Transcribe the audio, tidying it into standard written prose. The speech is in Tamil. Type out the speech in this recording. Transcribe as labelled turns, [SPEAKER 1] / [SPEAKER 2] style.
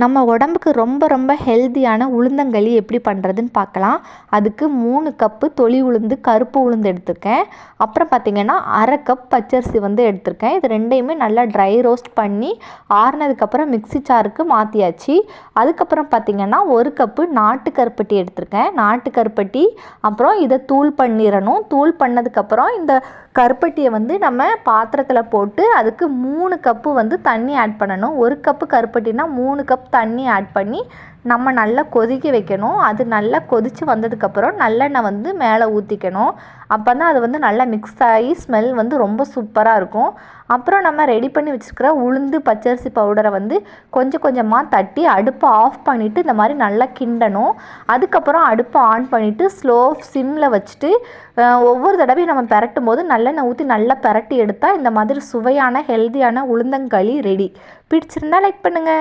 [SPEAKER 1] நம்ம உடம்புக்கு ரொம்ப ரொம்ப ஹெல்த்தியான உளுந்தங்களி எப்படி பண்ணுறதுன்னு பார்க்கலாம். அதுக்கு 3 கப்பு தொளி உளுந்து, கருப்பு உளுந்து எடுத்திருக்கேன். அப்புறம் பார்த்திங்கன்னா 1/2 கப் பச்சரிசி வந்து எடுத்திருக்கேன். இது ரெண்டையுமே நல்லா ட்ரை ரோஸ்ட் பண்ணி ஆறுனதுக்கப்புறம் மிக்ஸி ஜாருக்கு மாற்றியாச்சு. அதுக்கப்புறம் பார்த்திங்கன்னா 1 கப்பு நாட்டு கருப்பட்டி எடுத்திருக்கேன். நாட்டு கருப்பட்டி அப்புறம் இதை தூள் பண்ணிடணும். தூள் பண்ணதுக்கப்புறம் இந்த கருப்பட்டியை வந்து நம்ம பாத்திரத்தில் போட்டு அதுக்கு 3 கப்பு வந்து தண்ணி ஆட் பண்ணணும். 1 கப்பு கருப்பட்டினா 3 கப் தண்ணி ஆட் பண்ணி நம்ம நல்லா கொதிக்க வைக்கணும். அது நல்லா கொதித்து வந்ததுக்கப்புறம் நல்லெண்ணெய் வந்து மேலே ஊற்றிக்கணும். அப்போ தான் அது வந்து நல்லா மிக்ஸ் ஆகி ஸ்மெல் வந்து ரொம்ப சூப்பராக இருக்கும். அப்புறம் நம்ம ரெடி பண்ணி வச்சுருக்கிற உளுந்து பச்சரிசி பவுடரை வந்து கொஞ்சம் கொஞ்சமாக தட்டி அடுப்பை ஆஃப் பண்ணிவிட்டு இந்த மாதிரி நல்லா கிண்டணும். அதுக்கப்புறம் அடுப்பை ஆன் பண்ணிவிட்டு ஸ்லோ சிம்மில் வச்சுட்டு ஒவ்வொரு தடவையும் நம்ம பெரட்டும் போது நல்லெண்ணெய் ஊற்றி நல்லா பெரட்டி எடுத்தால் இந்த மாதிரி சுவையான ஹெல்த்தியான உளுந்தங்களி ரெடி. பிடிச்சிருந்தா லைக் பண்ணுங்கள்.